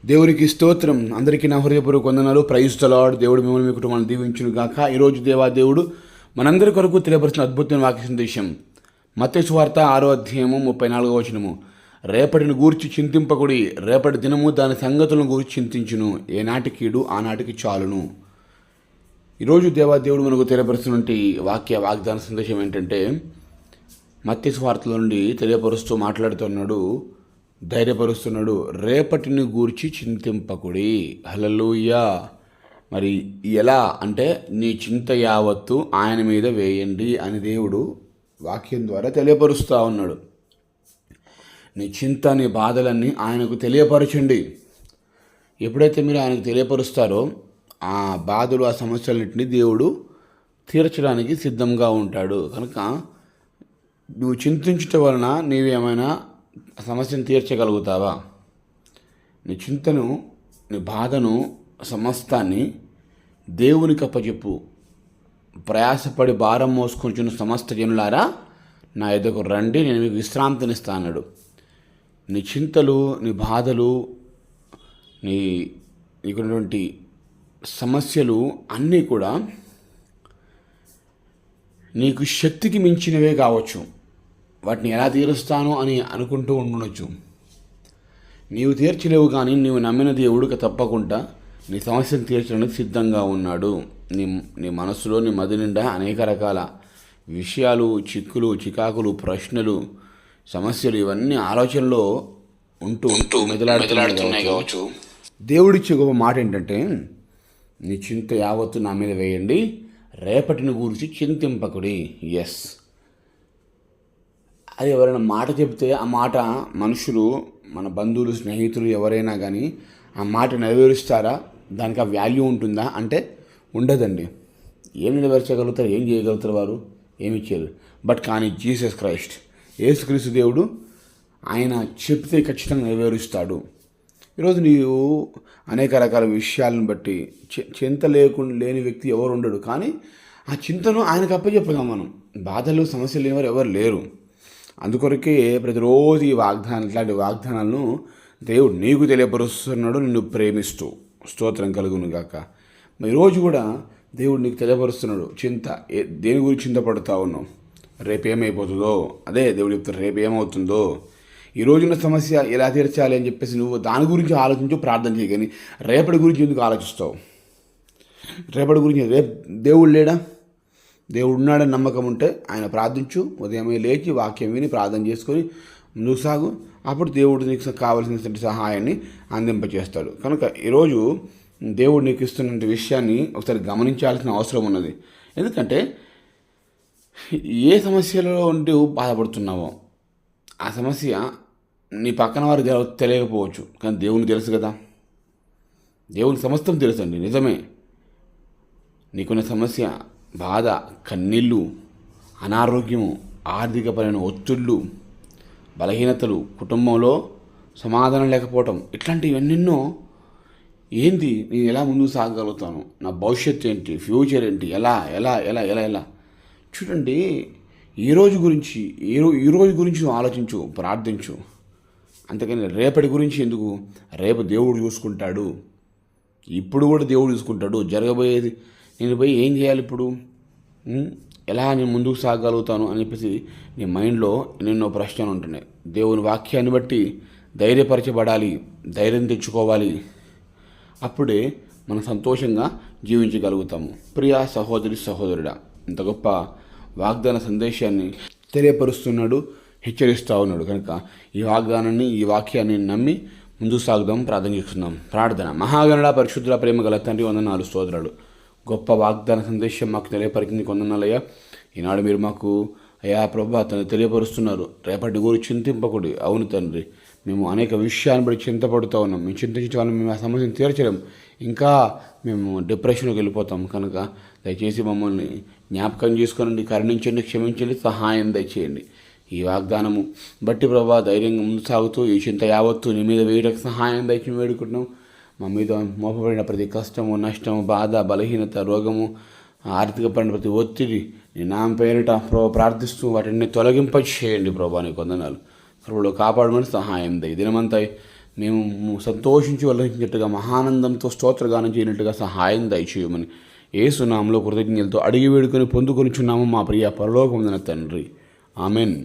దేవునికి స్తోత్రం. అందరికీ నా హృదయపూర్వక వందనాలు. Praise the Lord. దేవుడు మిమ్మల్ని మీ కుటుంబాన్ని దీవించును గాక. ఈరోజు దేవుడు మనందరి కొరకు తెలియపరిచిన అద్భుతమైన వాక్య సందేశం మత్తయి సువార్త 6వ అధ్యాయము 34వ వచనము. రేపటిని గూర్చి చింతింపకుడి, రేపటి దినము దాని సంగతులను గూర్చి చింతించును, ఏనాటి కీడు ఆనాటికి చాలును. ఈరోజు దేవుడు మనకు తెలియపరుస్తున్నటువంటి వాగ్దాన సందేశం ఏంటంటే, మత్తయి సువార్తలో నుండి తెలియపరుస్తూ మాట్లాడుతున్నాడు, ధైర్యపరుస్తున్నాడు. రేపటిని గూర్చి చింతింపకుడి. హల్లెలూయా. మరి ఎలా అంటే, నీ చింత యావత్తు ఆయన మీద వేయండి అని దేవుడు వాక్యం ద్వారా తెలియపరుస్తూ ఉన్నాడు. నీ చింత, నీ బాధలన్నీ ఆయనకు తెలియపరచండి. ఎప్పుడైతే మీరు ఆయనకు తెలియపరుస్తారో, ఆ బాధలు, ఆ సమస్యలన్నింటినీ దేవుడు తీర్చడానికి సిద్ధంగా ఉంటాడు. కనుక నువ్వు చింతించటం వలన నీవేమైనా సమస్యను తీర్చగలుగుతావా? నీ చింతను, నీ బాధను, సమస్తాన్ని దేవునికి అప్పచెప్పు. ప్రయాసపడి భారం మోసుకొంచున్న సమస్త జనులారా నా ఎదుకు రండి, నేను మీకు విశ్రాంతినిస్తా అన్నాడు. నీ చింతలు, నీ బాధలు, నీకున్నటువంటి సమస్యలు అన్నీ కూడా నీకు శక్తికి మించినవే కావచ్చు. వాటిని ఎలా తీరుస్తాను అని అనుకుంటూ ఉండొచ్చు. నీవు తీర్చలేవు, కానీ నీవు నమ్మిన దేవుడికి తప్పకుండా నీ సమస్యను తీర్చడానికి సిద్ధంగా ఉన్నాడు. నీ మనసులో, నీ మది నిండా అనేక రకాల విషయాలు, చిక్కులు, చికాకులు, ప్రశ్నలు, సమస్యలు, ఇవన్నీ ఆలోచనలో ఉంటూ మెదలాడుతున్నాయి కావచ్చు. దేవుడిచ్చే గొప్ప మాట ఏంటంటే, నీ చింత యావత్తు నా మీద వేయండి, రేపటిని గురించి చింతింపకుడి. ఎస్, అది ఎవరైనా మాట చెబితే ఆ మాట మనుషులు, మన బంధువులు, స్నేహితులు ఎవరైనా కానీ ఆ మాట నెరవేరుస్తారా? దానికి ఆ వాల్యూ ఉంటుందా అంటే ఉండదండి. ఏం నెరవేర్చగలుగుతారు? ఏం చేయగలుగుతారు వారు? ఏమి చేయరు. బట్ కానీ జీసస్ క్రైస్ట్, యేసుక్రీస్తు దేవుడు, ఆయన చెప్తే ఖచ్చితంగా నెరవేరుస్తాడు. ఈరోజు నీవు అనేక రకాల విషయాలను బట్టి చింత లేని వ్యక్తి ఎవరు ఉండడు. కానీ ఆ చింతను ఆయనకు అప్పచెప్పదాం మనం. బాధలు, సమస్యలు లేనివారు ఎవరు లేరు. అందుకొరకే ప్రతిరోజు ఇట్లాంటి వాగ్దానాలను దేవుడు నీకు తెలియపరుస్తున్నాడు, నిన్ను ప్రేమిస్తూ. స్తోత్రం కలుగును గాక. మరి ఈరోజు కూడా దేవుడు నీకు తెలియపరుస్తున్నాడు. దేని గురించి చింతపడుతూ ఉన్నావు? రేపేమైపోతుందో, అదే దేవుడు చెప్తారు, రేపు ఏమవుతుందో, ఈ రోజున్న సమస్య ఎలా తీర్చాలి అని చెప్పేసి నువ్వు దాని గురించి ఆలోచించు, ప్రార్థన చేయగాని రేపటి గురించి ఎందుకు ఆలోచిస్తావు? రేపటి గురించి దేవుడు లేడా? దేవుడు ఉన్నాడని నమ్మకం ఉంటే ఆయన ప్రార్థించు. ఉదయమే లేచి వాక్యం విని ప్రార్థన చేసుకొని నువ్వు సాగు. అప్పుడు దేవుడు నీకు కావలసినటువంటి సహాయాన్ని అందింపచేస్తాడు. కనుక ఈరోజు దేవుడు నీకు ఇస్తున్న విషయాన్ని ఒకసారి గమనించాల్సిన అవసరం ఉన్నది. ఎందుకంటే ఏ సమస్యలో ఉంటూ బాధపడుతున్నావో ఆ సమస్య నీ పక్కన వారు తెలియకపోవచ్చు, కానీ దేవునికి తెలుసు కదా. దేవునికి సమస్తం తెలుసండి, నిజమే. నీకున్న సమస్య, బాధ, కన్నీళ్ళు, అనారోగ్యము, ఆర్థికపరమైన ఒత్తిళ్ళు, బలహీనతలు, కుటుంబంలో సమాధానం లేకపోవటం, ఇట్లాంటివన్నెన్నో. ఏంటి, నేను ఎలా ముందుకు సాగగలుగుతాను? నా భవిష్యత్తు ఏంటి? ఫ్యూచర్ ఏంటి? ఎలా ఎలా ఎలా ఎలా ఎలా చూడండి. ఈ రోజు గురించి ఆలోచించు, ప్రార్థించు. అంతకని రేపటి గురించి ఎందుకు? రేపు దేవుడు చూసుకుంటాడు. ఇప్పుడు కూడా దేవుడు చూసుకుంటాడు. జరగబోయేది నేను పోయి ఏం చేయాలి ఇప్పుడు? ఎలా నేను ముందుకు సాగగలుగుతాను అని చెప్పేసి నీ మైండ్లో ఎన్నెన్నో ప్రశ్నలు ఉంటున్నాయి. దేవుని వాక్యాన్ని బట్టి ధైర్యపరచబడాలి, ధైర్యం తెచ్చుకోవాలి. అప్పుడే మనం సంతోషంగా జీవించగలుగుతాము. ప్రియా సహోదరి, సహోదరుడా, ఇంత గొప్ప వాగ్దాన సందేశాన్ని తెలియపరుస్తున్నాడు, హెచ్చరిస్తూ ఉన్నాడు. కనుక ఈ వాగ్దానాన్ని, ఈ వాక్యాన్ని నమ్మి ముందుకు సాగుదాం. ప్రార్థన చేస్తున్నాం. ప్రార్థన. మహాగణుడా, పరిశుద్ధుల, ప్రేమ గల తండ్రి, వందనాలు, స్తోత్రాలు. గొప్ప వాగ్దాన సందేశం మాకు తెలియపరిచింది, కొందనాలయ్యా. ఈనాడు మీరు మాకు అయ్యా ప్రభా తెలియపరుస్తున్నారు, రేపటి గురించి చింతింపకూడదు. అవును తండ్రి, మేము అనేక విషయాన్ని బట్టి చింతపడుతూ ఉన్నాం. మేము చింతించే వాళ్ళని మేము ఆ సమస్యను తీర్చలేం, ఇంకా మేము డిప్రెషన్కి వెళ్ళిపోతాం. కనుక దయచేసి మమ్మల్ని జ్ఞాపకం చేసుకోనండి, కరుణించండి, క్షమించండి, సహాయం దయచేయండి. ఈ వాగ్దానము బట్టి ప్రభా ధైర్యంగా ముందు సాగుతూ ఈ చింత యావత్తు నీ మీద వేయడానికి సహాయం దయచి వేడుకుంటున్నాం. మా మీద మోపబడిన ప్రతి కష్టము, నష్టము, బాధ, బలహీనత, రోగము, ఆర్థికపరమైన ప్రతి ఒత్తిడి నీ నామ పేరిట ప్రభు ప్రార్థిస్తూ వాటిని తొలగింప చేయండి. ప్రభా నీకు వందనాలు. ప్రభులో కాపాడమని సహాయం దయ. దినమంతా మేము సంతోషించి వల్లహించేట్టుగా మహానందంతో స్తోత్రగానం చేయనట్టుగా సహాయం దయచేయమని యేసు నామములో కృతజ్ఞతలతో అడిగి వేడుకొని పొందుకొనిచున్నాము మా ప్రియ పరలోకమున తండ్రి. ఆమెన్.